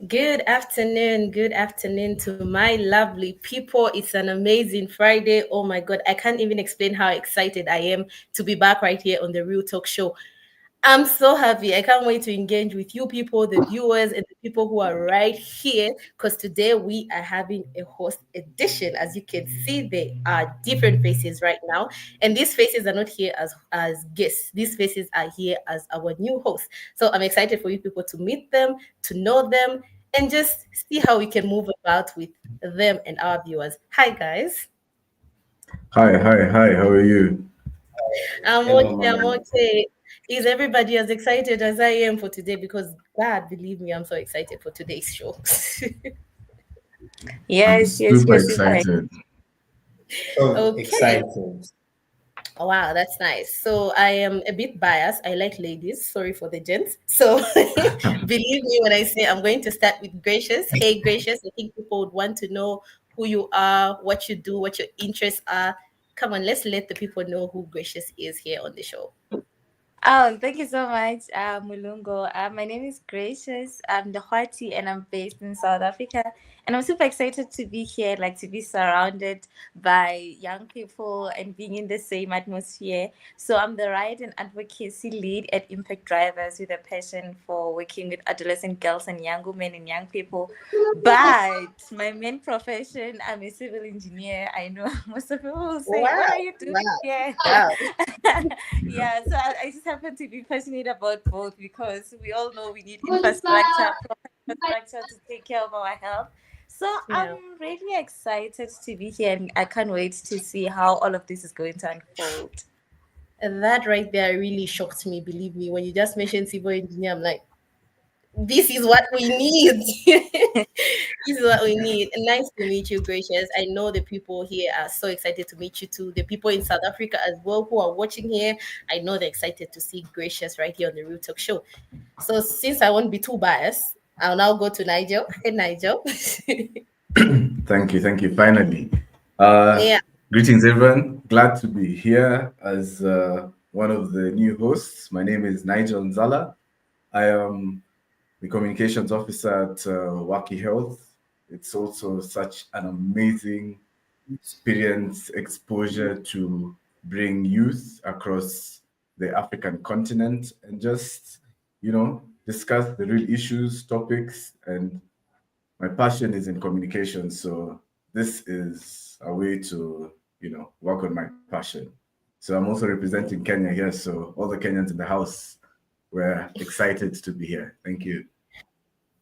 Good afternoon to my lovely people. It's an amazing Friday. Oh my God, I can't even explain how excited I am to be back right here on the Real Talk Show. I'm so happy. I can't wait to engage with you people, the viewers, and the people who are right here. Because today we are having a host edition. As you can see, there are different faces right now, and these faces are not here as guests. These faces are here as our new hosts. So I'm excited for you people to meet them, to know them, and just see how we can move about with them and our viewers. Hi, guys. Hi. How are you? I'm Hello, okay. I'm Mama. okay. Is everybody as excited as I am for today? Because God, believe me, I'm so excited for today's show. I'm Yes, super we're super excited. So Okay. excited. Wow, that's nice. So I am a bit biased. I like ladies. Sorry for the gents. So believe me when I say I'm going to start with Gracious. Hey, Gracious, I think people would want to know who you are, what you do, what your interests are. Come on, let's let the people know who Gracious is here on the show. Oh, thank you so much, Mulungo. My name is Gracious. I'm the Hwati and I'm based in South Africa. And I'm super excited to be here, like to be surrounded by young people and being in the same atmosphere. So I'm the Right and Advocacy Lead at Impact Drivers with a passion for working with adolescent girls and young women and young people. But my main profession, I'm a civil engineer. I know most of people will say, what Wow. are you doing Wow. here? Wow. Yeah. Yeah, so I just happen to be passionate about both because we all know we need infrastructure, proper infrastructure to take care of our health. So Yeah. I'm really excited to be here and I can't wait to see how all of this is going to unfold. And that right there really shocked me, believe me. When you just mentioned civil engineer, I'm like, this is what we need. This is what we need. And nice to meet you, Gracious. I know the people here are so excited to meet you too. The people in South Africa as well who are watching here, I know they're excited to see Gracious right here on the Real Talk Show. So since I won't be too biased, I'll now go to Nigel. Hey, Nigel. Thank you. Finally. Uh, Yeah. Greetings, everyone. Glad to be here as one of the new hosts. My name is Nigel Nzala. I am the communications officer at Waki Health. It's also such an amazing experience, exposure to bring youth across the African continent and just, discuss the real issues, topics, and my passion is in communication. So this is a way to, work on my passion. So I'm also representing Kenya here. So all the Kenyans in the house, we're excited to be here. Thank you.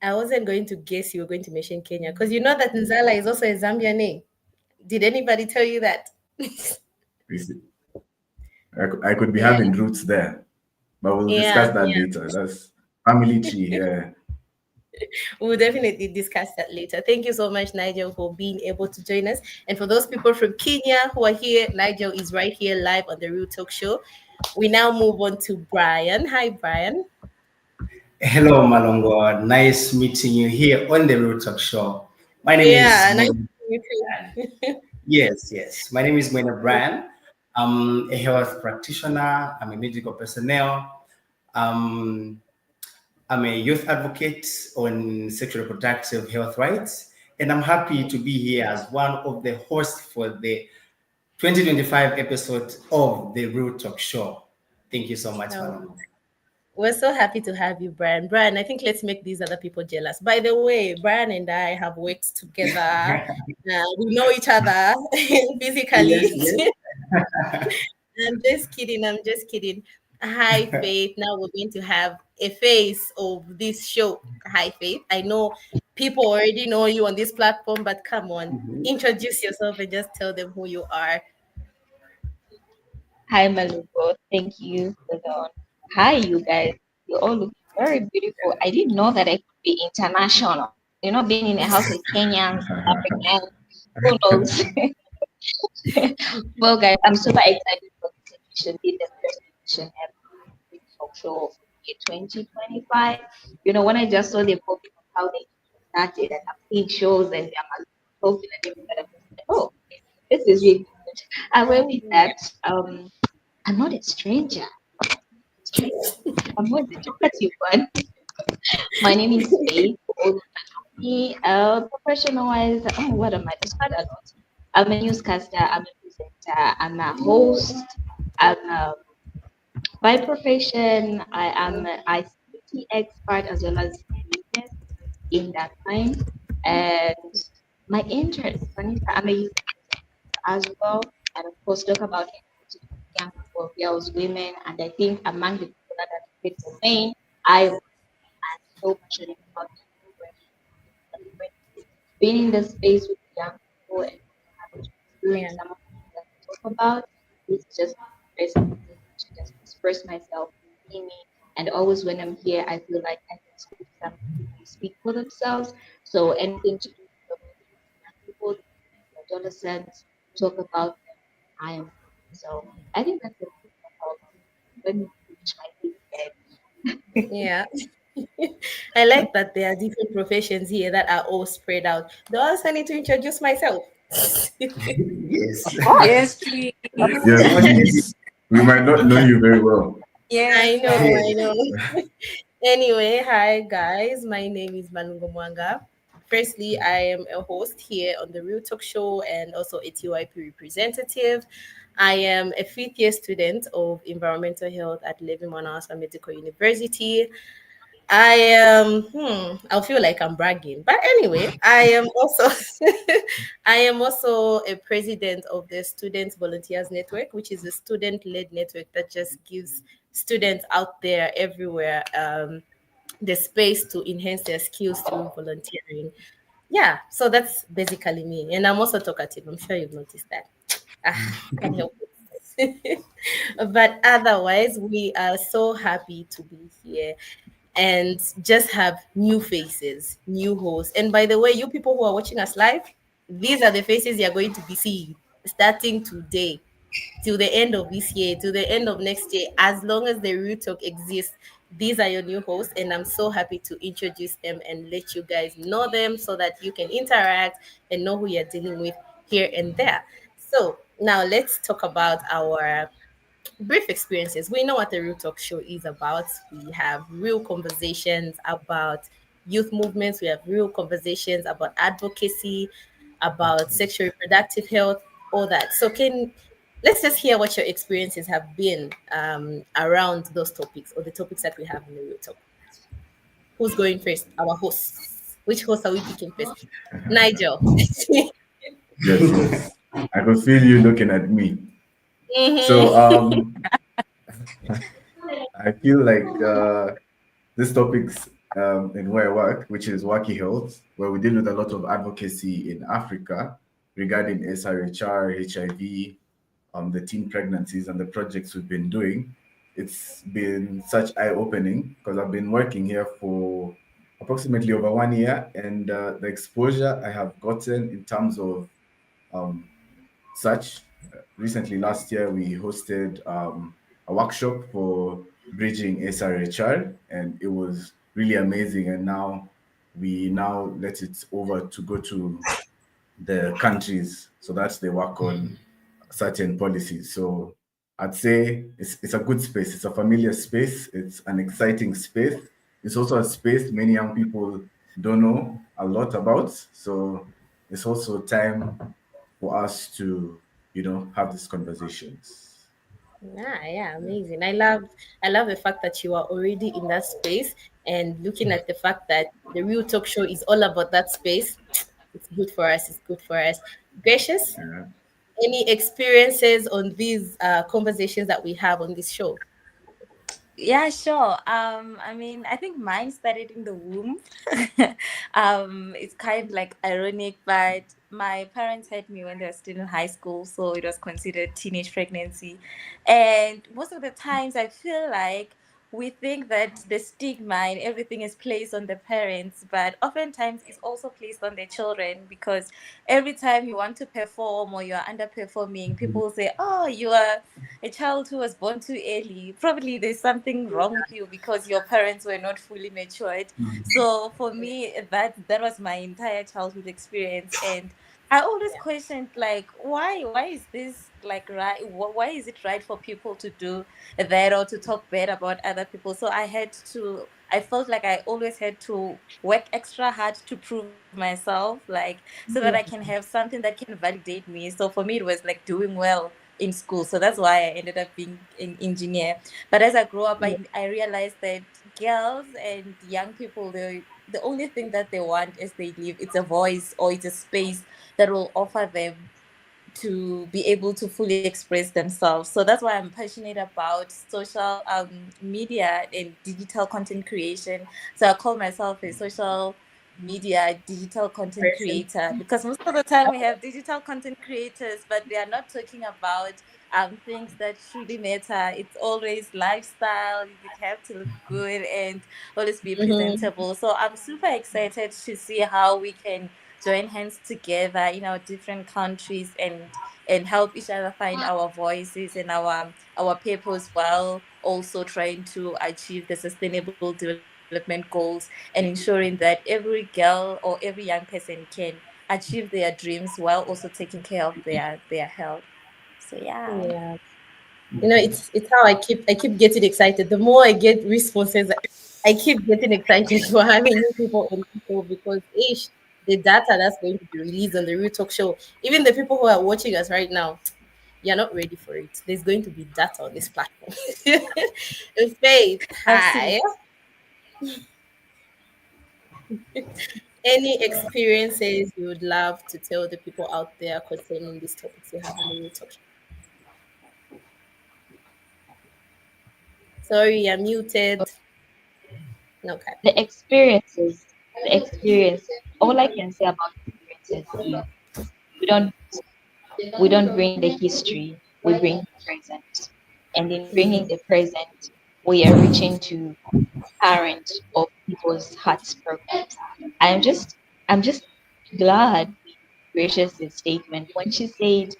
I wasn't going to guess you were going to mention Kenya because you know that Nzala is also a Zambian name. Did anybody tell you that? You see, I could be Yeah, having roots there, but we'll yeah, discuss that later. That's family tree here. we'll definitely discuss that later. Thank you so much, Nigel, for being able to join us. And for those people from Kenya who are here, Nigel is right here live on the Real Talk Show. We now move on to Brian. Hi, Brian. Hello, Malongo. Nice meeting you here on the Real Talk Show. My name is Yeah, nice Moin. to meet you. Yes. My name is Moina Brand. I'm a health practitioner. I'm a medical personnel. Um, I'm a youth advocate on sexual reproductive health rights, and I'm happy to be here as one of the hosts for the 2025 episode of the Real Talk Show. Thank you so much, No, Malongo. we're so happy to have you, Brian. Brian, I think let's make these other people jealous. By the way, Brian and I have worked together. We know each other Yes, physically. yes. I'm just kidding. I'm just kidding. Hi, Faith. Now we're going to have a face of this show. Hi, Faith. I know people already know you on this platform, but come on, Mhm. introduce yourself and just tell them who you are. Hi, Maluko. Thank you for the honor. Hi, you guys. You all look very beautiful. I didn't know that I could be international. Being in a house with Kenyans, Africans, who knows? Well, guys, I'm super excited for this edition. It's the first edition ever of the talk show of year 2025. When I just saw the focus of how they started and I've seen shows and I'm talking and everything, I'm just like, oh, this is really good. And when with Yeah. that, I'm not a stranger. Straight. I'm not the talkative one. My name is Faith. Me, professional wise, oh, what am I? There's quite a lot. I'm a newscaster, I'm a presenter, I'm a host, I'm a, by profession, I am a ICT expert as well as business in that line. And my interest, Vanessa, I'm a youth as well. And of course, talk about anything to do with young people, girls, women. And I think among the people that advocate for me, I'm so passionate about being in the space with young people and having to experience Yeah. some of the things that we talk about. It's just the best thing to just express myself, be me. And always when I'm here, I feel like I can speak to some people speak for themselves. So anything to do with the young people, the adolescents, talk about them, I am. So I think that's a bit about me. Let me finish my big head. Yeah. I like that there are different professions here that are all spread out. Do I also need to introduce myself? Yes. Of course. Yes, please. Yes, What is please. We might not know you very well. I Yes, know, right. I know. Anyway, hi guys. My name is Malungo Mwanga. Firstly, I am a host here on the Real Talk Show and also a TYP representative. I am a fifth year student of environmental health at Levi Manasseh Medical University. I am, I'll feel like I'm bragging. But anyway, I am also I am also a president of the Student Volunteers Network, which is a student-led network that just gives students out there everywhere the space to enhance their skills through volunteering. Yeah, so that's basically me. And I'm also talkative. I'm sure you've noticed that. Can't help it. But otherwise, we are so happy to be here and just have new faces, new hosts. And by the way, you people who are watching us live, these are the faces you're going to be seeing starting today till the end of this year, till the end of next year, as long as the Real Talk exists. These are your new hosts, and I'm so happy to introduce them and let you guys know them so that you can interact and know who you're dealing with here and there. So now let's talk about our brief experiences. We know what the Real Talk Show is about. We have real conversations about youth movements. We have real conversations about advocacy, about sexual reproductive health, all that. So can let's just hear what your experiences have been around those topics or the topics that we have in the Real Talk. Who's going first? Our hosts. Which host are we picking first? Nigel. Yes, yes. I could feel you looking at me. So Hmm. I feel like this topics in where I work, which is Waki Health, where we deal with a lot of advocacy in Africa regarding SRHR, HIV, the teen pregnancies, and the projects we've been doing. It's been such eye opening because I've been working here for approximately over 1 year, and the exposure I have gotten in terms of um, such. Recently, last year, we hosted a workshop for bridging SRHR, and it was really amazing. And now we now let it over to go to the countries so that they work on certain policies. So I'd say it's a good space. It's a familiar space. It's an exciting space. It's also a space many young people don't know a lot about. So it's also time for us to, have these conversations. Yeah, yeah, amazing. I love the fact that you are already in that space and looking at the fact that the Real Talk Show is all about that space. It's good for us. It's good for us. Gracious, Yeah. any experiences on these conversations that we have on this show? Yeah, sure. I mean, I think mine started in the womb. It's kind of like ironic, but my parents had me when they were still in high school, so it was considered teenage pregnancy. And most of the times, I feel like we think that the stigma and everything is placed on the parents, but oftentimes it's also placed on the children because every time you want to perform or you're underperforming, people say, "Oh, you are a child who was born too early. Probably there's something wrong with you because your parents were not fully matured." So for me, that was my entire childhood experience, and I always questioned like, why is this like right? Why is it right for people to do that or to talk bad about other people? So I had to I felt like I always had to work extra hard to prove myself, like so that I can have something that can validate me. So for me, it was like doing well in school. So that's why I ended up being an engineer. But as I grew up, I realized that girls and young people, the only thing that they want as they live, it's a voice or it's a space that will offer them to be able to fully express themselves. So that's why I'm passionate about social media and digital content creation. So I call myself a social media digital content Person. creator, because most of the time we have digital content creators, but they are not talking about things that truly matter. It's always lifestyle. You have to look good and always be Mhm. presentable. So I'm super excited to see how we can join hands together in our different countries and help each other find our voices and our purpose, while also trying to achieve the sustainable development goals and ensuring that every girl or every young person can achieve their dreams while also taking care of their health. So yeah. Yeah. It's how I keep getting excited. The more I get responses, I keep getting excited for having new people on people because ish, the data that's going to be released on the Real Talk Show, even the people who are watching us right now, you're not ready for it. There's going to be data on this platform. Faith, hi. Absolutely. Any experiences you would love to tell the people out there concerning these topics you have on the Real Talk Show? Sorry, you're muted. Okay. The experiences, the experiences. All I can say about experiences is we don't we don't bring the history, we bring the present. And in bringing Mm, the present, we are reaching to current of people's hearts problems. I'm just I'm just glad Gracious' statement when she said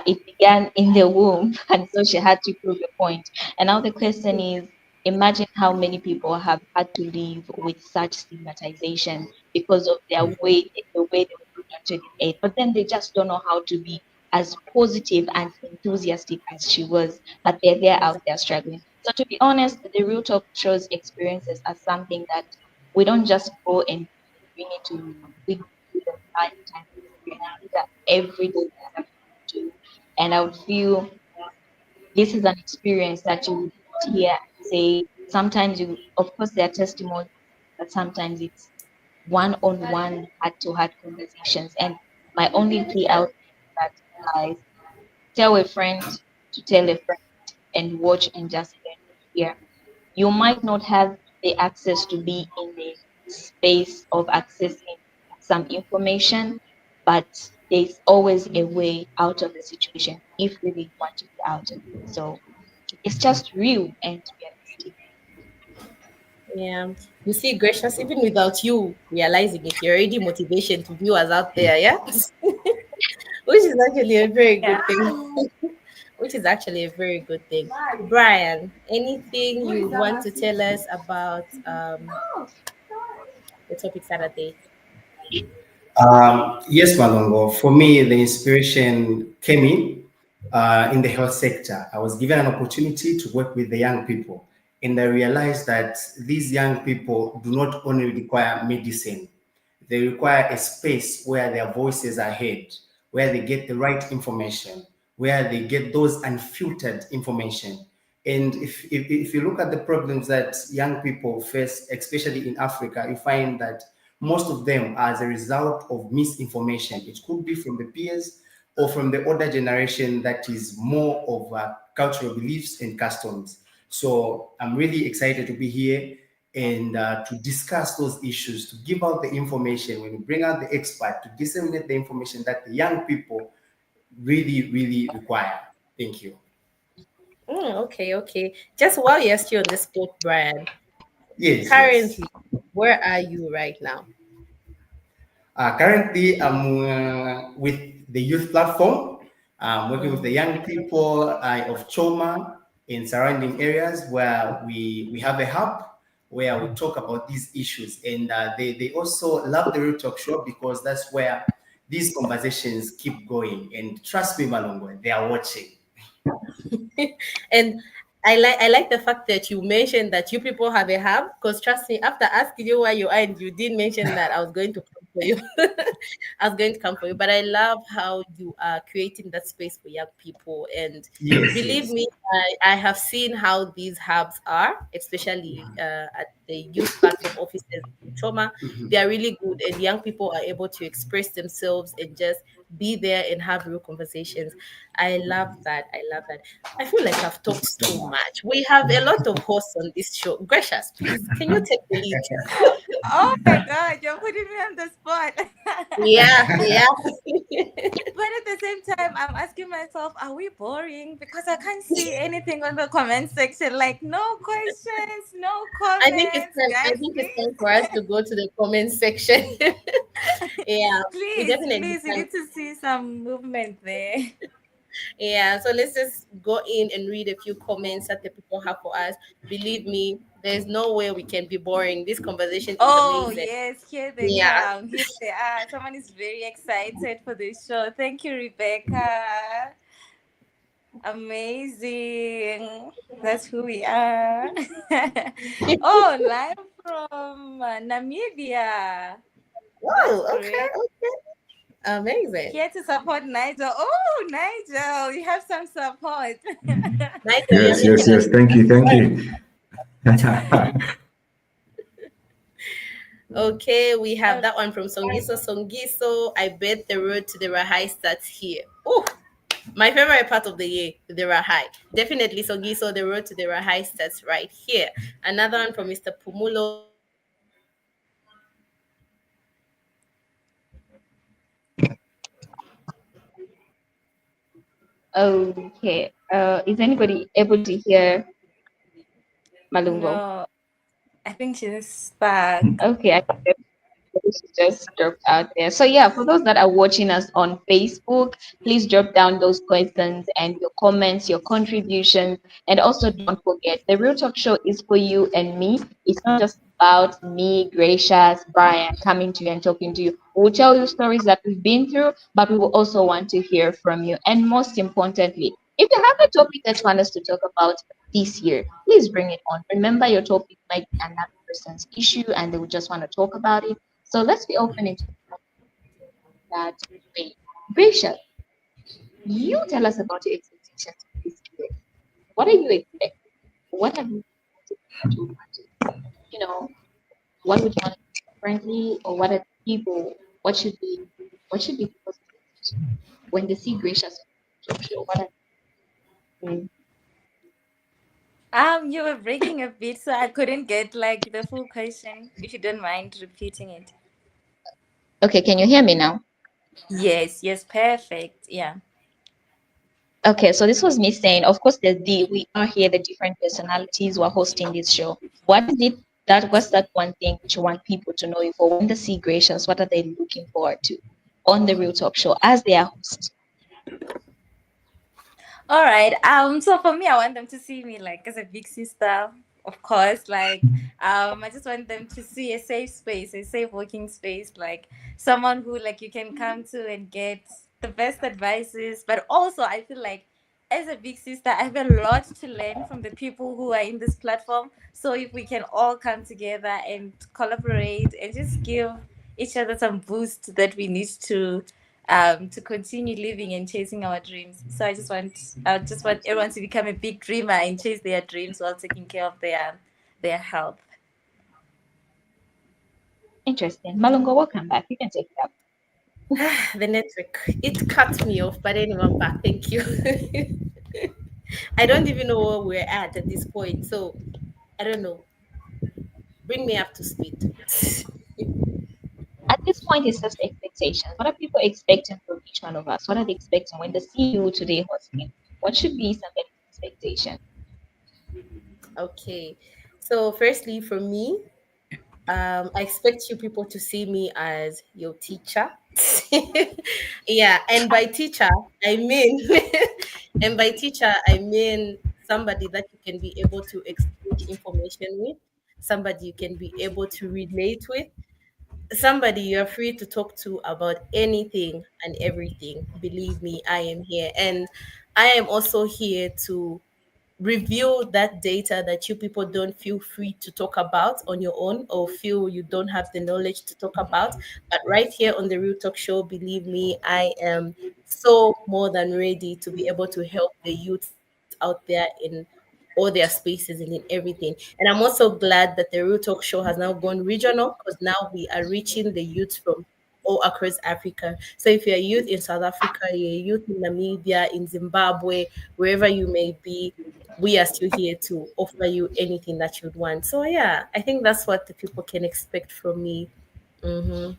it began in the womb, and so she had to prove a point. And now the question is, imagine how many people have had to live with such stigmatization because of their way, the way they were brought onto the earth. But then they just don't know how to be as positive and enthusiastic as she was, but they're there out there struggling. So to be honest, the Real Talk shows experiences as something that we don't just go and bring it to we do the lifetime experience. These are everyday things that we do. And I would feel this is an experience that you would hear and say, sometimes you, of course, there are testimonies, but sometimes it's one on one, heart to heart conversations. And my only plea out there is that, guys, tell a friend to tell a friend and watch and just learn and hear. You might not have the access to be in the space of accessing some information, but there's always a way out of the situation if we really want to be out of it. So it's just real and realistic. yeah. You see, gracious, even without you realizing it, you're already motivation to viewers out there, yeah? Which is actually a very good Yeah. thing. Which is actually a very good thing. Brian, anything you want to tell us about the topic Saturday? Yes, Malongo. For me, the inspiration came in the health sector. I was given an opportunity to work with the young people, and I realized that these young people do not only require medicine, they require a space where their voices are heard, where they get the right information, where they get those unfiltered information. And if you look at the problems that young people face, especially in Africa, you find that most of them are as a result of misinformation. It could be from the peers or from the older generation that is more of cultural beliefs and customs. So I'm really excited to be here and to discuss those issues, to give out the information, when we bring out the expert, to disseminate the information that the young people really, really require. Thank you. Okay, okay. Just while you're still on the spot, Brian, Yes, yes. currently, where are you right now? Currently, I'm with the youth platform. I'm working with the Mm. young people of Choma in surrounding areas where we have a hub where we talk about these issues. And they also love the Real Talk Show because that's where these conversations keep going. And trust me, Malongo, they are watching. And I like the fact that you mentioned that you people have a hub, because trust me, after asking you why you are and you did mention that, I was going to come for you. I was going to come for you. But I love how you are creating that space for young people. And Yes, believe yes. me, I have seen how these hubs are, especially at the youth platform offices in Trauma. They are really good, and young people are able to express themselves and just be there and have real conversations. I love that. I love that. I feel like I've Thank you talked so too much. much. We have a lot of hosts on this show. Gracious, please, can you take the lead? Oh my God, you're putting me on the spot. Yeah, yeah. But at the same time, I'm asking myself, are we boring? Because I can't see anything on the comment section. Like, no questions, no I think it's comments. time. I Guys, think it's time for us please. to go to the comment section. Yeah, we Please, definitely please, we can. need to see some movement there. Yeah, so let's just go in and read a few comments that the people have for us. Believe me, there's no way we can be boring. This conversation is Oh, amazing. yes, here they Yeah. come. Here they are. Someone is very excited for this show. Thank you, Rebecca. Amazing. That's who we are. Oh, live from Namibia. That's Oh, okay, great. okay. Amazing. Here to support Nigel. Oh, Nigel, you have some support. Nigel, you're Yes, making yes, us yes. Thank you, thank proud. you. Okay, we have Oh, that one from Songiso. Songiso, I bet the road to the Rahai starts here. Oh, my favorite part of the year, the Rahai. Definitely Songiso, the road to the Rahai starts right here. Another one from Mr. Pumulo. I bet the road to the Rahai starts here. Okay. Is anybody able to hear Malungo? no. I think she's stuck. Okay, I think this is just dropped out there. So yeah, for those that are watching us on Facebook, please drop down those questions and your comments, your contributions, and also don't forget the Real Talk Show is for you and me. It's not just about me, Gracious, Brian coming to you and talking to you. We'll tell you stories that we've been through, but we will also want to hear from you. And most importantly, if you have a topic that you want us to talk about this year, please bring it on. Remember, your topic might be another person's issue and they would just want to talk about it. So let's be open into that way. Gracious, you tell us about your expectations this year. What are you expecting? What have you that you want? You know, what would you want to do differently, or what are people? What should be people's expectations when they see Gracious on the show? What are mm. You were breaking a bit, so I couldn't get like the full question. If you don't mind repeating it. Okay? Can you hear me now? Yes, yes, perfect. Yeah. Okay, so this was me saying, of course, we are here, the different personalities who are hosting this show. What is it what's that one thing which you want people to know you for when they see Gracious? What are they looking forward to on the Real Talk Show as their host? All right. So for me, I want them to see me like as a big sister, of course. Like, I just want them to see a safe space, a safe working space, like someone who like you can come to and get the best advices. But also, I feel like as a big sister, I have a lot to learn from the people who are in this platform. So if we can all come together and collaborate and just give each other some boost that we need to continue living and chasing our dreams. So I just want everyone to become a big dreamer and chase their dreams while taking care of their health. Interesting. Malungo, welcome back. You can take it up. The network, it cut me off, but anyway, I'm back. Thank you. I don't even know where we're at this point. So I don't know. Bring me up to speed. At this point, it's just expectations. What are people expecting from each one of us? What are they expecting when they see you today hosting? What should be somebody's expectation? Okay. So firstly, for me, I expect you people to see me as your teacher. Yeah, and by teacher, I mean, and by teacher, I mean somebody that you can be able to exchange information with, somebody you can be able to relate with, somebody you're free to talk to about anything and everything. Believe me, I am here. And I am also here to review that data that you people don't feel free to talk about on your own, or feel you don't have the knowledge to talk about. But right here on the Real Talk Show, believe me, I am so more than ready to be able to help the youth out there in all their spaces and in everything. And I'm also glad that the Real Talk Show has now gone regional, because now we are reaching the youth from all across Africa. So if you're a youth in South Africa, you're a youth in Namibia, in Zimbabwe, wherever you may be, we are still here to offer you anything that you'd want. So yeah, I think that's what the people can expect from me. hmm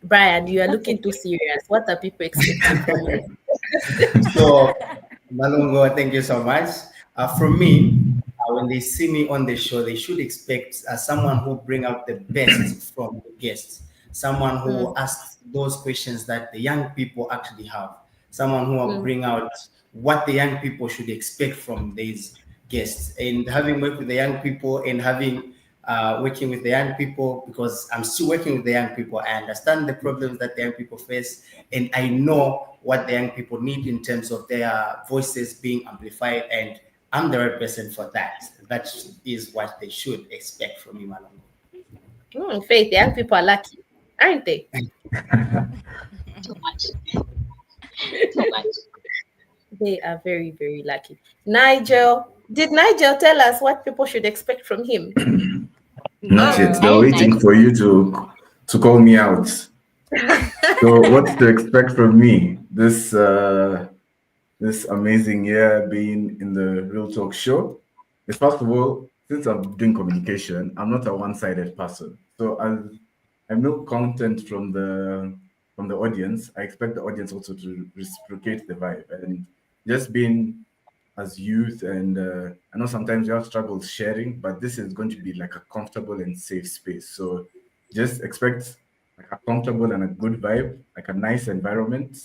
Brian, you are That's looking too okay. serious. What are people expecting from you? So, Malungo, thank you so much. From me, when they see me on the show, they should expect someone who bring out the best from the guests, someone who Mm, asks those questions that the young people actually have, someone who will mm, bring out what the young people should expect from these guests. And having worked with the young people and having working with the young people, because I'm still working with the young people. I understand the problems that the young people face, and I know what the young people need in terms of their voices being amplified. And I'm the right person for that. That is what they should expect from me, Malongo. Faith, the young people are lucky, aren't they? Too much. Too much. They are very, very lucky. Nigel, did Nigel tell us what people should expect from him? Not yet. No. They're Hey, nice. waiting for you to call me out. So, what to expect from me this amazing year being in the Real Talk Show is, first of all, since I'm doing communication, I'm not a one-sided person. So as I milk content from the audience, I expect the audience also to reciprocate the vibe, and just being as youth, and I know sometimes you have struggles sharing, but this is going to be like a comfortable and safe space. So just expect like a comfortable and a good vibe, like a nice environment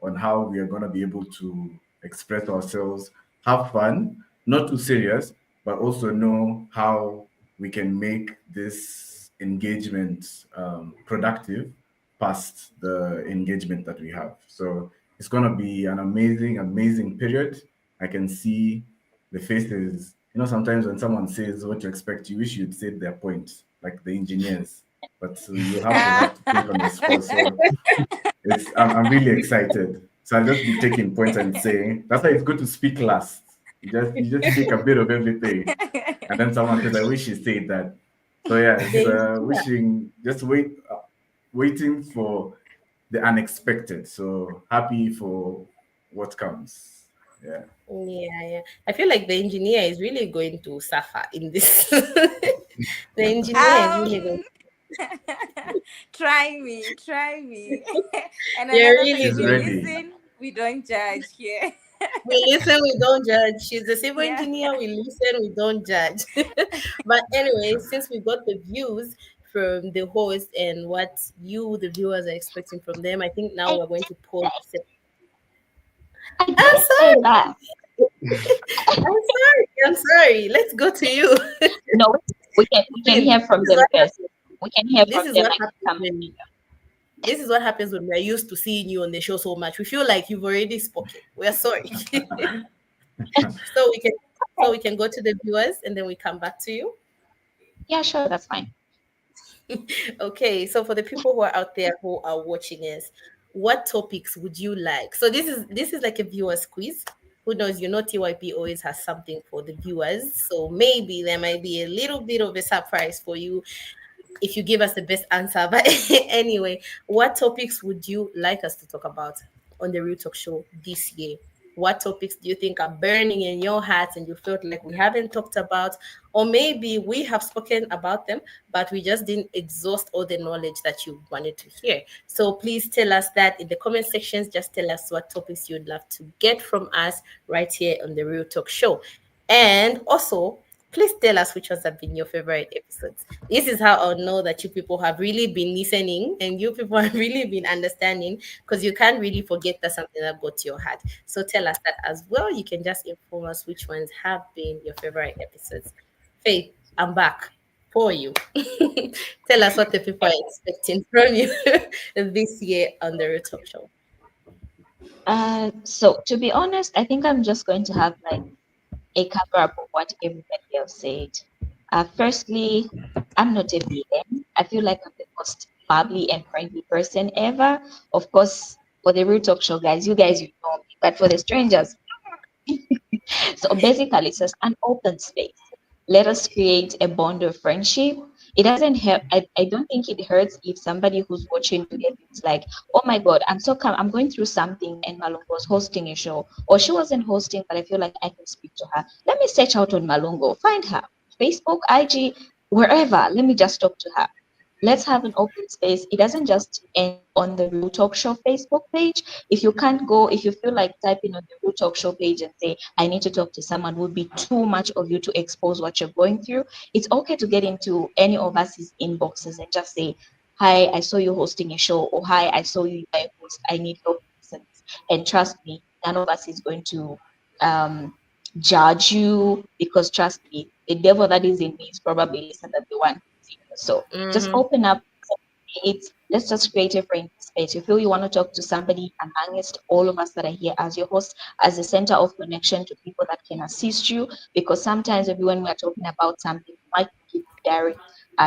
on how we are going to be able to express ourselves, have fun, not too serious, but also know how we can make this engagement productive past the engagement that we have. So it's going to be an amazing, amazing period. I can see the faces. You know, sometimes when someone says what you expect, you wish you'd said their point, like the engineers. But you have to think on the spot. So I'm really excited. So I'll just be taking points and saying that's why it's good to speak last. You just speak a bit of everything, and then someone says, "I wish you said that." So yeah, it's The wishing just waiting for the unexpected. So happy for what comes. Yeah. Yeah, yeah. I feel like the engineer is really going to suffer in this. The engineer is really going. um, try me, try me. And You're another really thing, She's we going. ready. listen, we don't judge here. We listen, we don't judge. She's the civil Yeah. engineer. We listen, we don't judge. But anyway, since we got the views from the host and what you, the viewers, are expecting from them, I think now I we're going did to pause. say, The I I'm did say sorry. that. I'm sorry. I'm sorry. Let's go to you. No, we can Finn, hear this from is them what first. happens. We can hear This from is them what and happens come when this is what happens when we're used to seeing you on the show so much. We feel like you've already spoken. We're sorry. so we can so back. we can go to the viewers and then we come back to you. Yeah, sure, that's fine. Okay, so for the people who are out there who are watching us, what topics would you like? So this is like a viewers quiz. Who knows? You know, TYP always has something for the viewers, so maybe there might be a little bit of a surprise for you if you give us the best answer. But anyway, what topics would you like us to talk about on the Real Talk Show this year? What topics do you think are burning in your heart and you felt like we haven't talked about? Or maybe we have spoken about them, but we just didn't exhaust all the knowledge that you wanted to hear. So please tell us that in the comment sections. Just tell us what topics you'd love to get from us right here on the Real Talk Show. And also, please tell us which ones have been your favorite episodes. This is how I'll know that you people have really been listening and you people have really been understanding, because you can't really forget that something that got to your heart. So tell us that as well. You can just inform us which ones have been your favorite episodes. Faith, I'm back for you. Tell us what the people are expecting from you this year on the Real Talk Show. So to be honest, I think I'm just going to have like a cover up of what everybody else said. Firstly, I'm not a villain. I feel like I'm the most bubbly and friendly person ever. Of course, for the real talk show guys, you guys you know me, but for the strangers, so basically, it's just an open space. Let us create a bond of friendship. It doesn't help. I don't think it hurts if somebody who's watching today is like, oh my God, I'm going through something and Malungo was hosting a show. Or she wasn't hosting, but I feel like I can speak to her. Let me search out on Malungo, find her. Facebook, IG, wherever. Let me just talk to her. Let's have an open space. It doesn't just end on the Real Talk Show Facebook page. If you can't go, if you feel like typing on the Real Talk Show page and say, I need to talk to someone, would be too much of you to expose what you're going through. It's okay to get into any of us' inboxes and just say, hi, I saw you hosting a show, or hi, I saw you a host. I need help with this. And trust me, none of us is going to um, judge you, because trust me, the devil that is in me is probably lesser than the one who's in you. So just Mm-hmm. open up. It's let's just create a friendly space. You feel you want to talk to somebody amongst all of us that are here as your host, as a center of connection to people that can assist you. Because sometimes when we are talking about something, you might keep direct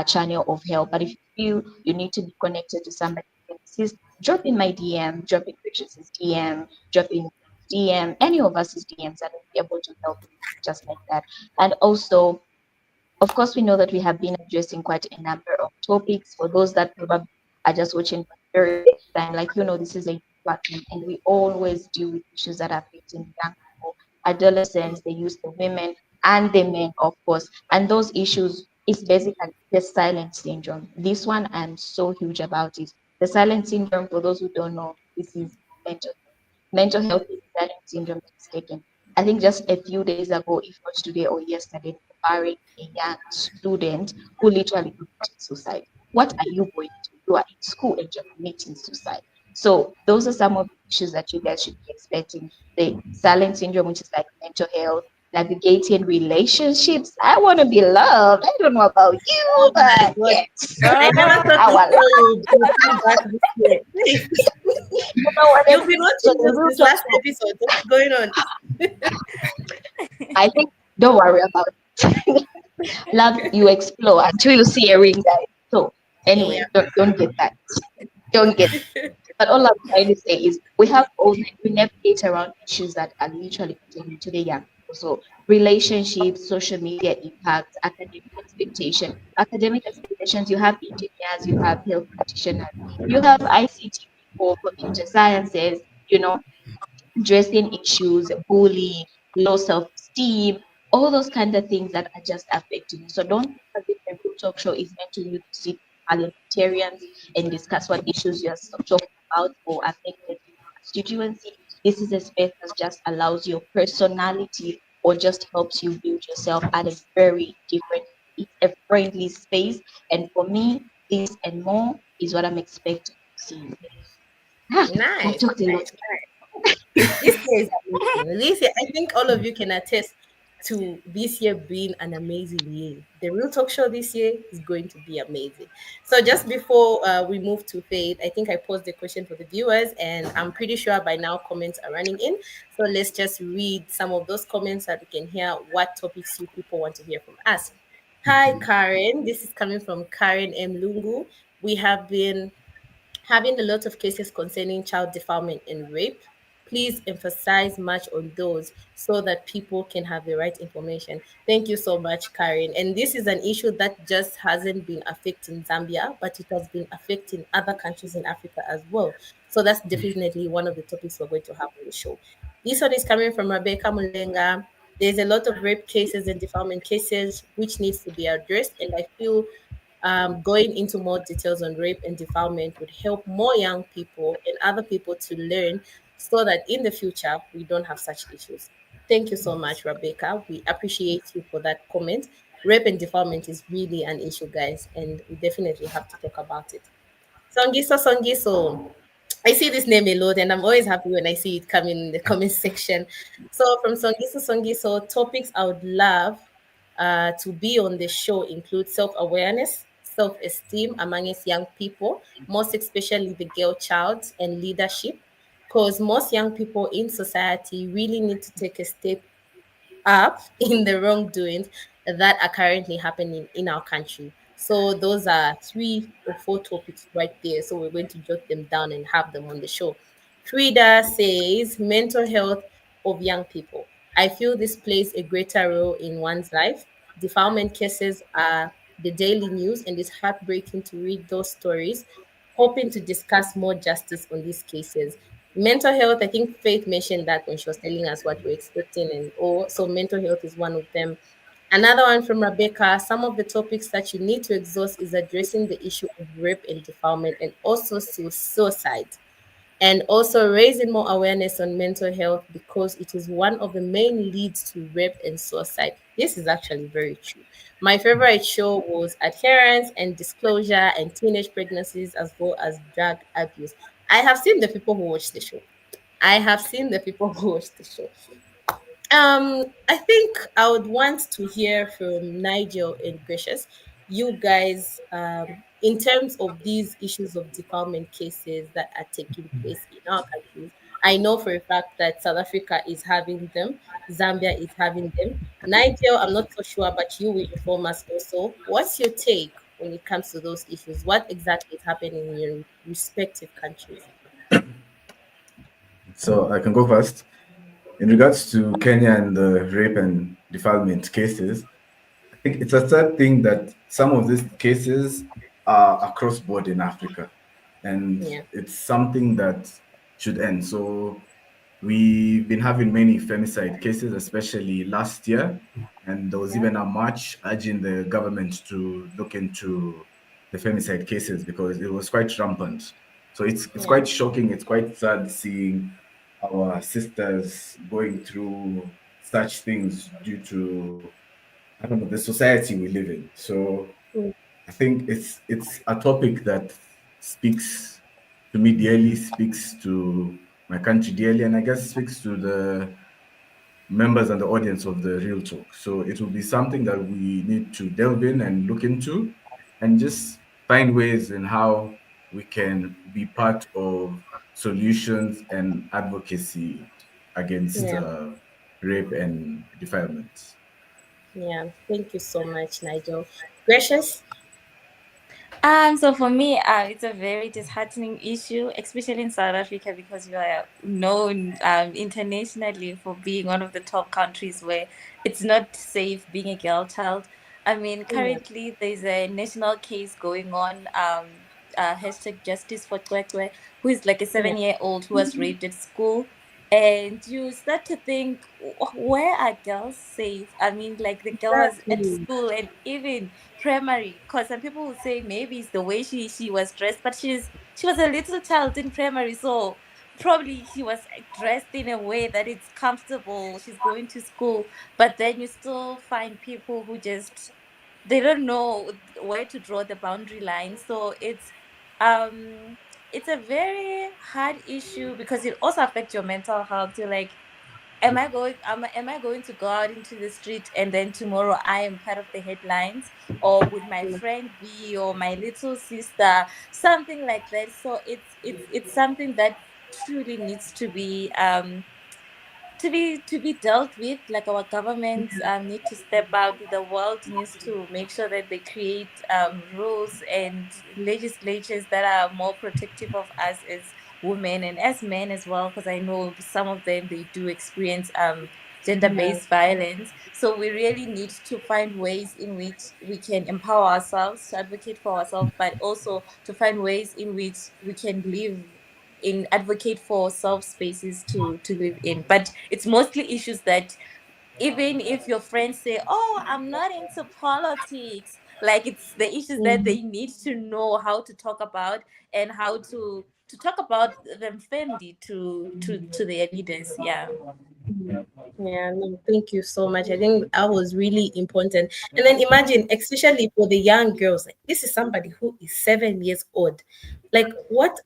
channel of help. But if you feel you need to be connected to somebody who can assist, drop in my DM, drop in Richard's DM, drop in DM, any of us is DMs, and we'll be able to help you just like that. And also, of course, we know that we have been addressing quite a number of topics. For those that probably are just watching for the very first time, like this is a platform, and we always deal with issues that are affecting young people, adolescents, the youth, the women, and the men, of course. And those issues is basically the silent syndrome. This one, I'm so huge about it. The silent syndrome, for those who don't know, this is mental mental health is a silent syndrome that is taken. I think just a few days ago, if not today or yesterday, buried a young student who literally committed suicide. What are you going to? You are in school and you're committing suicide. So those are some of the issues that you guys should be expecting. The silent syndrome, which is like mental health, navigating relationships. I want to be loved. I don't know about you, Oh my but God. yes, I never thought our this love. show would come back this year. Please. You know what I You've been mean? So watching the this real since talk last show, episode. What's going on? I think, don't worry about it. Love you explore until you see a ring, guys. So Yeah. anyway, don't get that. Don't get. But all I'm trying to say is we navigate around issues that are literally pertaining to the young people. So relationships, social media impact, academic expectations. You have engineers, you have health practitioners, you have ICT people, computer sciences. You know, dressing issues, bullying, low self-esteem, all those kind of things that are just affecting you. So don't think that the Real Talk Show is meant to you to sit with parliamentarians and discuss what issues you're talking about or affected your constituency. This is a space that just allows your personality or just helps you build yourself at a very different. It's a friendly space, and for me, this and more is what I'm expecting to see. I Nice. talked a lot. This year is amazing. This year, I think all of you can attest to this year being an amazing year. The Real Talk Show this year is going to be amazing. So, just before we move to Faith, I think I posed the question for the viewers, and I'm pretty sure by now comments are running in. So, let's just read some of those comments so that we can hear what topics you people want to hear from us. Hi, Karen. This is coming from Karen M. Lungu. We have been having a lot of cases concerning child defilement and rape. Please emphasize much on those so that people can have the right information. Thank you so much, Karen. And this is an issue that just hasn't been affecting Zambia, but it has been affecting other countries in Africa as well. So that's definitely one of the topics we're going to have on the show. This one is coming from Rebecca Mulenga. There's a lot of rape cases and defilement cases which needs to be addressed, and I feel going into more details on rape and defilement would help more young people and other people to learn so that in the future we don't have such issues. Thank you so much, Rebecca. We appreciate you for that comment. Rape and defilement is really an issue, guys, and we definitely have to talk about it. Songiso, Songiso. I see this name a lot, and I'm always happy when I see it come in the comment section. So, from Songiso, Songiso, topics I would love to be on the show include self awareness, self esteem amongst young people, most especially the girl child, and leadership. Because most young people in society really need to take a step up in the wrongdoings that are currently happening in our country. So those are 3 or 4 topics right there. So we're going to jot them down and have them on the show. Frida says mental health of young people. I feel this plays a greater role in one's life. Defilement cases are the daily news, and it's heartbreaking to read those stories. Hoping to discuss more justice on these cases. Mental health, I think Faith mentioned that when she was telling us what we're expecting, and so mental health is one of them. Another one from Rebecca, some of the topics that you need to exhaust is addressing the issue of rape and defilement and also suicide, and also raising more awareness on mental health because it is one of the main leads to rape and suicide. This is actually very true. My favorite show was Adherence and Disclosure and Teenage Pregnancies as well as Drug Abuse. I have seen the people who watch the show. I have seen the people who watch the show. I think I would want to hear from Nigel and Gracious. You guys, in terms of these issues of defilement cases that are taking place in our countries, I know for a fact that South Africa is having them, Zambia is having them. Nigel, I'm not so sure, but you will inform us also. What's your take when it comes to those issues? What exactly is happening in your respective countries? So I can go first. In regards to Kenya and the rape and defilement cases, I think it's a sad thing that some of these cases are across board in Africa, and Yeah, it's something that should end. So we've been having many femicide cases, especially last year, and there was yeah, even a march urging the government to look into the femicide cases because it was quite rampant. So it's yeah, quite shocking. It's quite sad seeing our sisters going through such things due to, I don't know, the society we live in. So mm, I think it's a topic that speaks to me dearly, speaks to my country dearly, and I guess speaks to the members and the audience of the Real Talk. So it will be something that we need to delve in and look into, and just find ways in how we can be part of solutions and advocacy against yeah. rape and defilement. Yeah, thank you so much, Nigel. Gracious? So for me, it's a very disheartening issue, especially in South Africa, because we are known internationally for being one of the top countries where it's not safe being a girl child. I mean, Yeah, currently there's a national case going on. Hashtag justice for Kwekwe, who is like a yeah, 7-year old who was raped at school. And you start to think, where are girls safe? I mean, like the girl was at exactly. school and even primary, because some people would say maybe it's the way she was dressed, but she was a little child in primary, so probably she was dressed in a way that it's comfortable. She's going to school, but then you still find people who just they don't know where to draw the boundary line. So um it's a very hard issue because it also affects your mental health. You're like, am I going to go out into the street and then tomorrow I am part of the headlines, or would my friend be, or my little sister, something like that. So it's something that truly needs to be dealt with. Like, our governments need to step out. The world needs to make sure that they create rules and legislatures that are more protective of us as women and as men as well, because I know some of them, they do experience Yeah, gender-based violence. So we really need to find ways in which we can empower ourselves to advocate for ourselves, but also to find ways in which we can live in, advocate for self spaces to live in. But it's mostly issues that, even if your friends say, oh, I'm not into politics, like, it's the issues that mm, they need to know how to talk about, and how to talk about them firmly to their leaders. Yeah. yeah. No, thank you so much. I think that was really important. And then imagine, especially for the young girls, like, this is somebody who is 7 years old. Like, what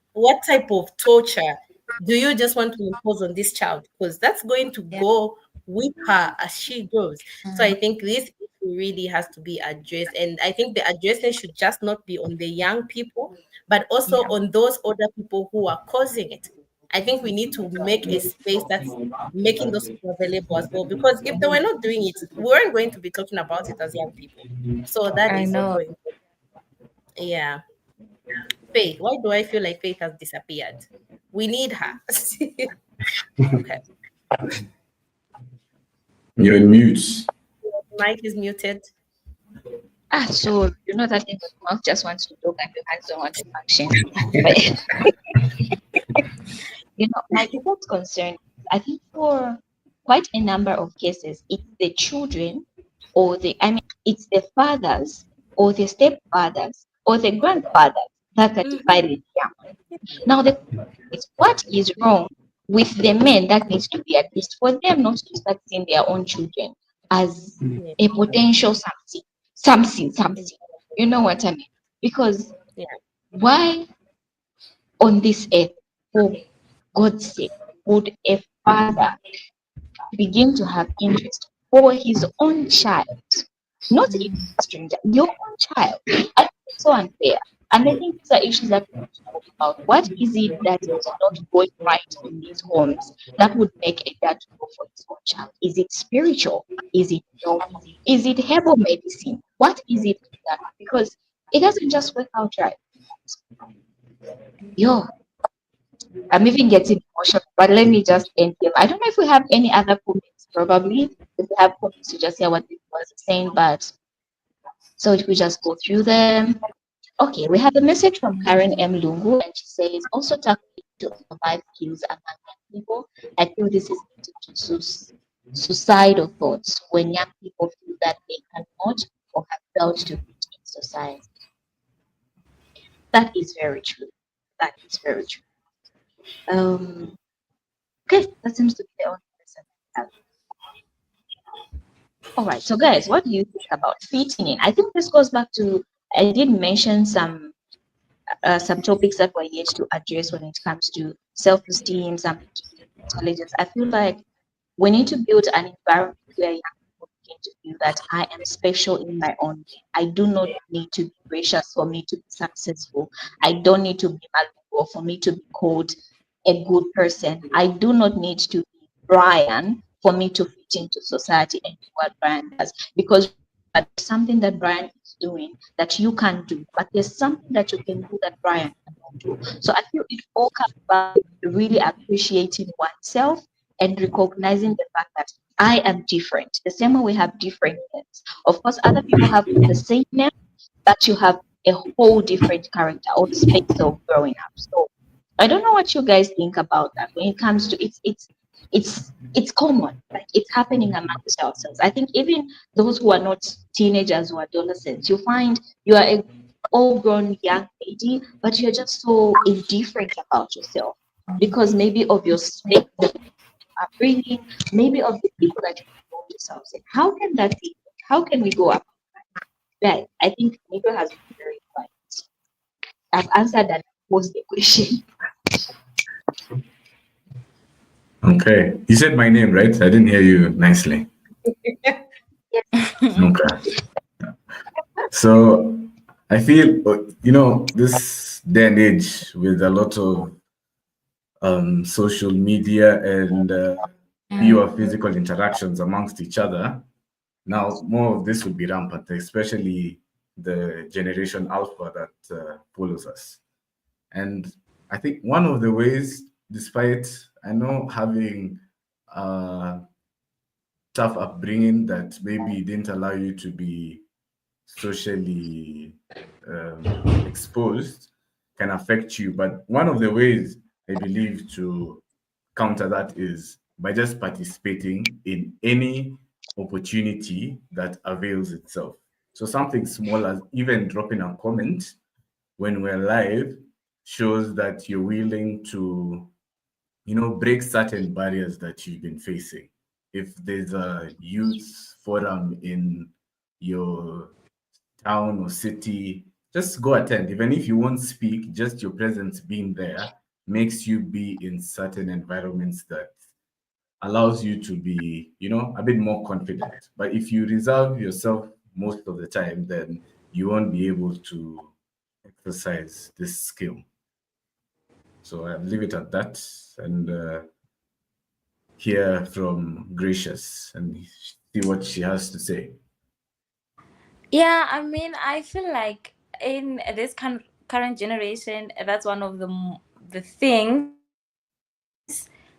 type of torture do you just want to impose on this child? Because that's going to Yeah. go with her as she grows. So I think this issue really has to be addressed. And I think the addressing should just not be on the young people, but also Yeah. on those older people who are causing it. I think we need to make a space that's making those people available as well. Because if they were not doing it, we weren't going to be talking about it as young people. So that I is know. also important. Yeah. Faith. Why do I feel like Faith has disappeared? We need her. Okay. You're in mute. Mic is muted. So you know that your mouth just wants to talk and your hands don't want to function. But my biggest concern, I think for quite a number of cases, it's the children it's the fathers or the stepfathers or the grandfathers that are Mhm. divided here. Now, the question is, what is wrong with the men that needs to be at least for them not to start seeing their own children as Yeah. a potential something. You know what I mean? Because Yeah. why on this earth, for God's sake, would a father begin to have interest for his own child, not even a stranger, your own child? I think it's so unfair. And I think these are issues that we need to talk about. What is it that is not going right in these homes that would make a dad to go for his own child? Is it spiritual? Is it normal? Is it herbal medicine? What is it exactly? Because it doesn't just work out right. Yo, I'm even getting emotional, but let me just end here. I don't know if we have any other comments, probably. If we have comments to just hear what people was saying, but so if we just go through them. Okay, we have a message from Karen M. Lungu, and she says, also tackling to survive skills among young people. I feel this is leading to suicidal thoughts when young people feel that they cannot or have failed to fit in society. That is very true. That is very true. Okay, that seems to be the only person I have. All right, so guys, what do you think about fitting in? I think this goes back to I did mention some topics that were yet to address when it comes to self-esteem, some intelligence. I feel like we need to build an environment where young people begin to feel that I am special in my own way. I do not need to be gracious for me to be successful. I don't need to be malleable for me to be called a good person. I do not need to be Brian for me to fit into society and do what Brian does. Because remember, there's something that Brian is doing that you can't do, but there's something that you can do that Brian cannot do. So I feel it all comes back to really appreciating oneself and recognizing the fact that I am different. The same way we have different names. Of course, other people have the same name, but you have a whole different character or space of growing up. So I don't know what you guys think about that when it comes to it's common. Like it's happening amongst ourselves. I think even those who are not teenagers or adolescents, you find you are a all grown young lady, but you're just so indifferent about yourself because maybe of your space upbringing, maybe of the people that you involve yourselves in. How can that be? How can we go up? Right. I think Nico has been very quiet. I've answered and posed the question. Okay. You said my name, right? I didn't hear you nicely. Yes. Okay. So I feel, this day and age with a lot of social media and fewer physical interactions amongst each other, now more of this will be rampant, especially the generation alpha that follows us. And I think one of the ways, despite I know having a tough upbringing that maybe didn't allow you to be socially exposed, can affect you. But one of the ways I believe to counter that is by just participating in any opportunity that avails itself. So something small as even dropping a comment when we're live shows that you're willing to, break certain barriers that you've been facing. If there's a youth forum in your town or city, just go attend. Even if you won't speak, just your presence being there makes you be in certain environments that allows you to be, a bit more confident. But if you reserve yourself most of the time, then you won't be able to exercise this skill. So I'll leave it at that and hear from Gracious and see what she has to say. Yeah, I mean, I feel like in this current generation, that's one of the things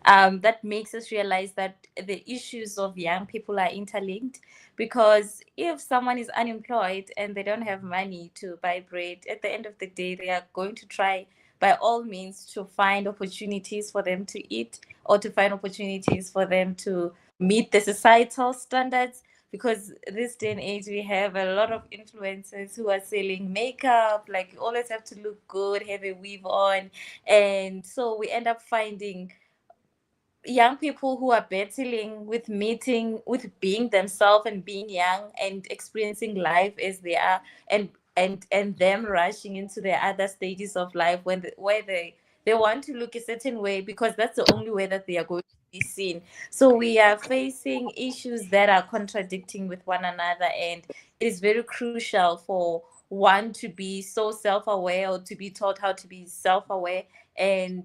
that makes us realize that the issues of young people are interlinked. Because if someone is unemployed and they don't have money to buy bread, at the end of the day, they are going to try by all means to find opportunities for them to eat, or to find opportunities for them to meet the societal standards. Because this day and age, we have a lot of influencers who are selling makeup, like you always have to look good, have a weave on. And so we end up finding young people who are battling with meeting with being themselves and being young and experiencing life as they are, and them rushing into their other stages of life when where they want to look a certain way because that's the only way that they are going to be seen. So we are facing issues that are contradicting with one another, and it is very crucial for one to be so self-aware, or to be taught how to be self-aware, and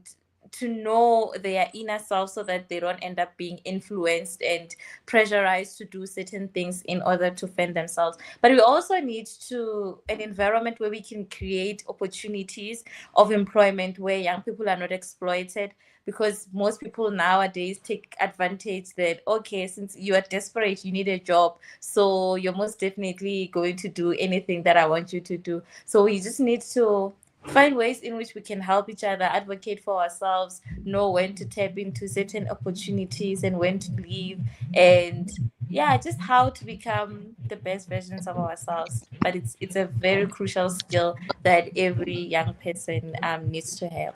to know their inner self, so that they don't end up being influenced and pressurized to do certain things in order to fend themselves. But we also need to an environment where we can create opportunities of employment where young people are not exploited, because most people nowadays take advantage that, okay, since you are desperate, you need a job, so you're most definitely going to do anything that I want you to do. So we just need to find ways in which we can help each other, advocate for ourselves, know when to tap into certain opportunities and when to leave, and yeah, just how to become the best versions of ourselves. But it's a very crucial skill that every young person needs to have.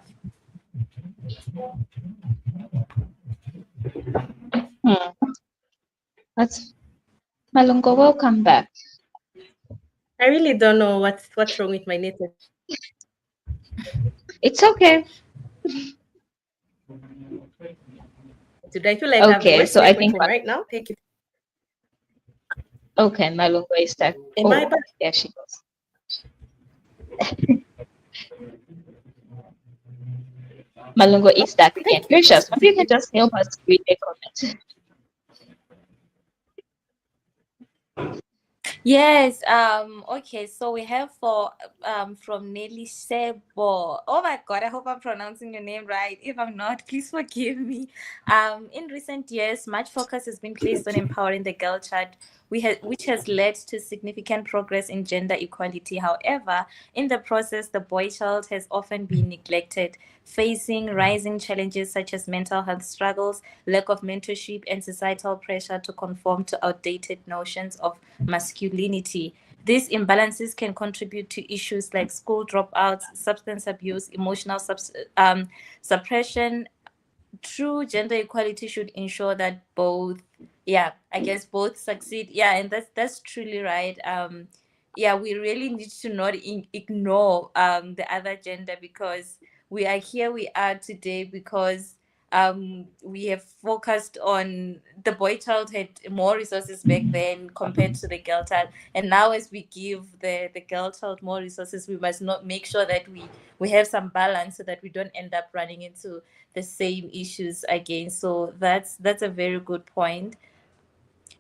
Hmm. That's Malungo. Welcome back. I really don't know what's wrong with my network. It's okay. Today I feel like I have the Okay, worst so I network think from right now. Take it. okay, Malungo is stuck. Am I Oh, back? there she goes. Malungo is stuck again. Thank you. Gracious, maybe you can just help us read the comment. Yes, okay, so we have for from Nelly Sebo. Oh my God, I hope I'm pronouncing your name right. If I'm not, please forgive me. In recent years, much focus has been placed on empowering the girl child, which has led to significant progress in gender equality. However, in the process, the boy child has often been neglected, facing rising challenges such as mental health struggles, lack of mentorship, and societal pressure to conform to outdated notions of masculinity. These imbalances can contribute to issues like school dropouts, substance abuse, emotional suppression. True gender equality should ensure that both, yeah, I guess both succeed. Yeah, and that's truly right. Yeah, we really need to not ignore the other gender, because we are today because we have focused on the boy child had more resources back then compared to the girl child, and now as we give the girl child more resources, we must not make sure that we have some balance, so that we don't end up running into the same issues again. So that's a very good point.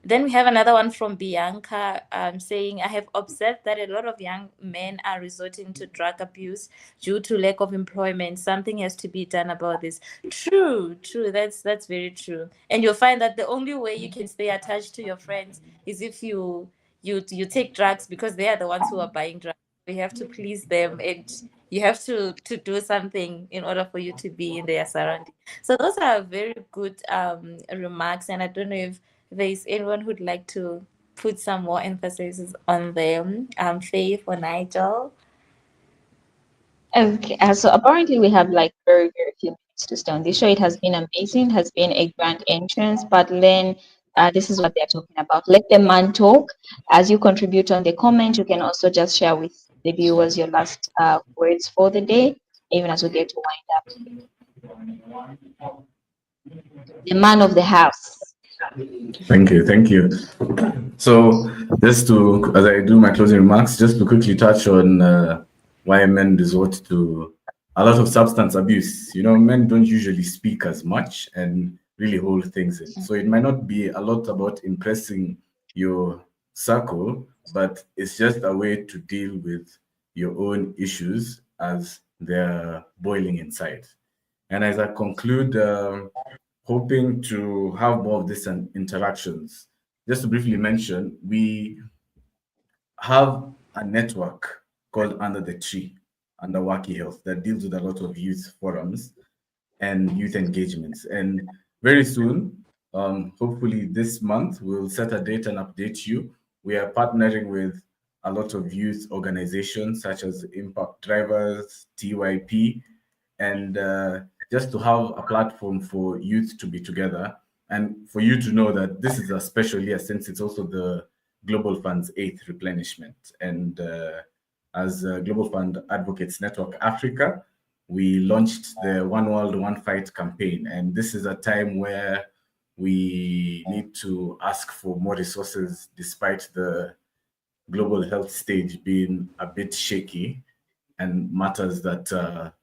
Then we have another one from Bianca, saying, I have observed that a lot of young men are resorting to drug abuse due to lack of employment. Something has to be done about this. True. That's very true. And you'll find that the only way you can stay attached to your friends is if you take drugs, because they are the ones who are buying drugs. You have to please them, and you have to do something in order for you to be in their surrounding. So those are very good remarks, and I don't know if there is anyone who'd like to put some more emphasis on them, Faith or Nigel. Okay, so apparently we have like very, very few minutes to stay on this show. It has been amazing, has been a grand entrance, but then this is what they're talking about. Let the man talk. As you contribute on the comment, you can also just share with the viewers your last words for the day, even as we get to wind up. The man of the house. Thank you. So, just to, as I do my closing remarks, just to quickly touch on why men resort to a lot of substance abuse. Men don't usually speak as much and really hold things in. So it might not be a lot about impressing your circle, but it's just a way to deal with your own issues as they're boiling inside. And as I conclude, hoping to have more of these interactions. Just to briefly mention, we have a network called Under the Tree, under Waki Health, that deals with a lot of youth forums and youth engagements. And very soon, hopefully this month, we'll set a date and update you. We are partnering with a lot of youth organizations such as Impact Drivers, TYP, and just to have a platform for youth to be together and for you to know that this is a special year since it's also the Global Fund's eighth replenishment. And as Global Fund Advocates Network Africa, we launched the One World, One Fight campaign. And this is a time where we need to ask for more resources despite the global health stage being a bit shaky and matters that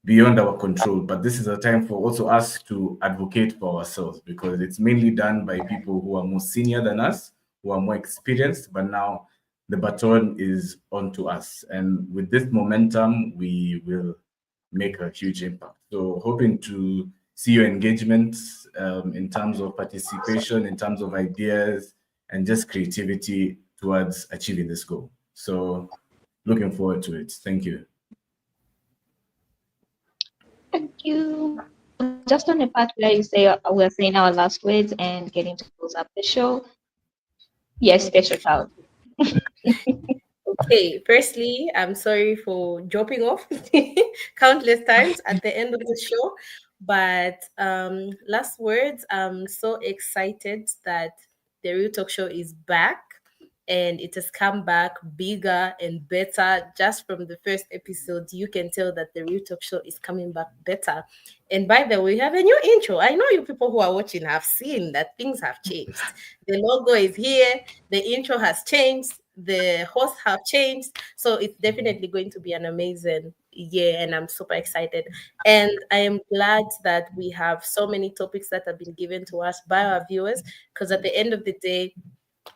beyond our control. But this is a time for also us to advocate for ourselves because it's mainly done by people who are more senior than us, who are more experienced, but now the baton is onto us. And with this momentum, we will make a huge impact. So hoping to see your engagement in terms of participation, in terms of ideas, and just creativity towards achieving this goal. So looking forward to it. Thank you. Thank you. Just on the part where you say we're saying our last words and getting to close up the show. Yes, special child. Okay, firstly, I'm sorry for dropping off countless times at the end of the show. But last words, I'm so excited that the Real Talk Show is back and it has come back bigger and better. Just from the first episode, you can tell that the Real Talk Show is coming back better. And by the way, we have a new intro. I know you people who are watching have seen that things have changed. The logo is here, the intro has changed, the hosts have changed. So it's definitely going to be an amazing year, and I'm super excited. And I am glad that we have so many topics that have been given to us by our viewers, because at the end of the day,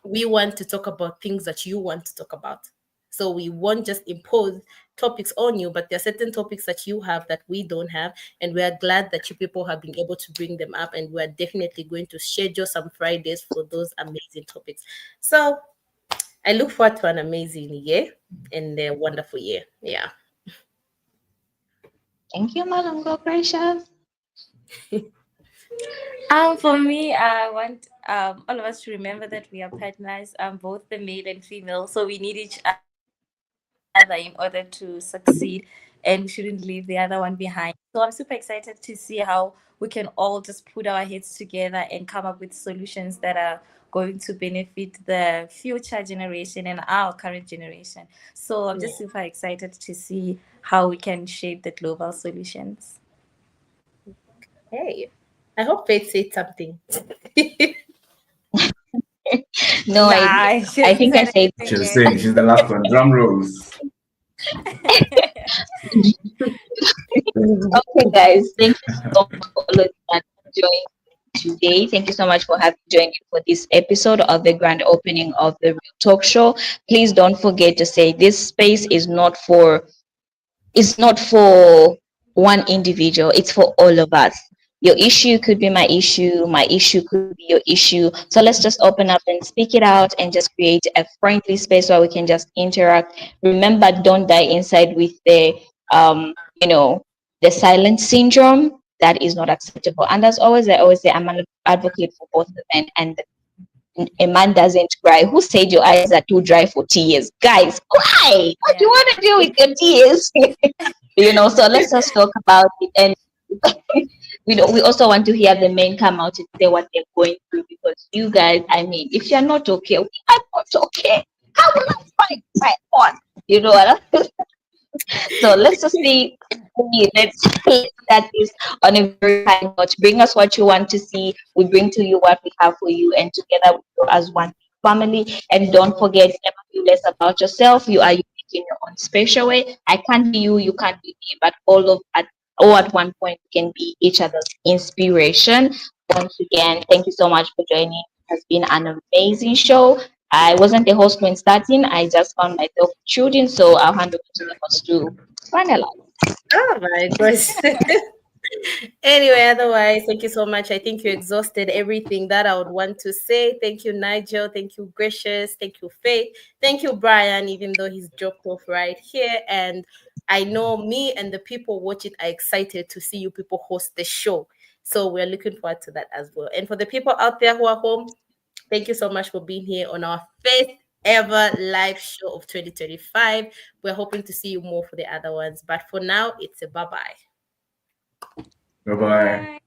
we want to talk about things that you want to talk about. So we won't just impose topics on you, but there are certain topics that you have that we don't have. And we are glad that you people have been able to bring them up. And we're definitely going to schedule some Fridays for those amazing topics. So I look forward to an amazing year and a wonderful year. Yeah. Thank you, Malungo Precious. For me, I want all of us to remember that we are partners, both the male and female, so we need each other in order to succeed, and we shouldn't leave the other one behind. So I'm super excited to see how we can all just put our heads together and come up with solutions that are going to benefit the future generation and our current generation. So I'm just Yeah. super excited to see how we can shape the global solutions. Hey, I hope Faith said something. No, Nah, I I I shouldn't think I say said She anything was yet. saying she's the last one. Drum rolls. okay, guys. Thank you so much for all of you that joined today. Thank you so much for having joined in for this episode of the grand opening of the Real Talk Show. Please don't forget to say this space is not for it's not for one individual, it's for all of us. Your issue could be my issue could be your issue. So let's just open up and speak it out and just create a friendly space where we can just interact. Remember, don't die inside with the you know the silent syndrome. That is not acceptable. And as always, I always say I'm an advocate for both the men and a man doesn't cry. Who said your eyes are too dry for tears? Guys, cry. What do you Yeah. want to do with your tears? So let's just talk about it. And we also want to hear the men come out and say what they're going through, because you guys, I mean, if you're not okay, we are not okay. How will I find my on? You know what? So let's just see. Let's start this on a very high note. Bring us what you want to see. We bring to you what we have for you, and together we grow as one family. And don't forget, never feel less about yourself. You are unique in your own special way. I can't be you, you can't be me, but all at one point we can be each other's inspiration. Once again, thank you so much for joining. It has been an amazing show. I wasn't the host when starting. I just found myself shooting, so I'll hand over to the host to finalize. Oh my gosh. Anyway, otherwise, thank you so much. I think you exhausted everything that I would want to say. Thank you, Nigel. Thank you, Gracious. Thank you, Faith. Thank you, Brian, even though he's dropped off right here. And I know me and the people watch it are excited to see you people host the show. So we're looking forward to that as well. And for the people out there who are home, thank you so much for being here on our first ever live show of 2025. We're hoping to see you more for the other ones. But for now, it's a bye bye. Bye bye. Bye.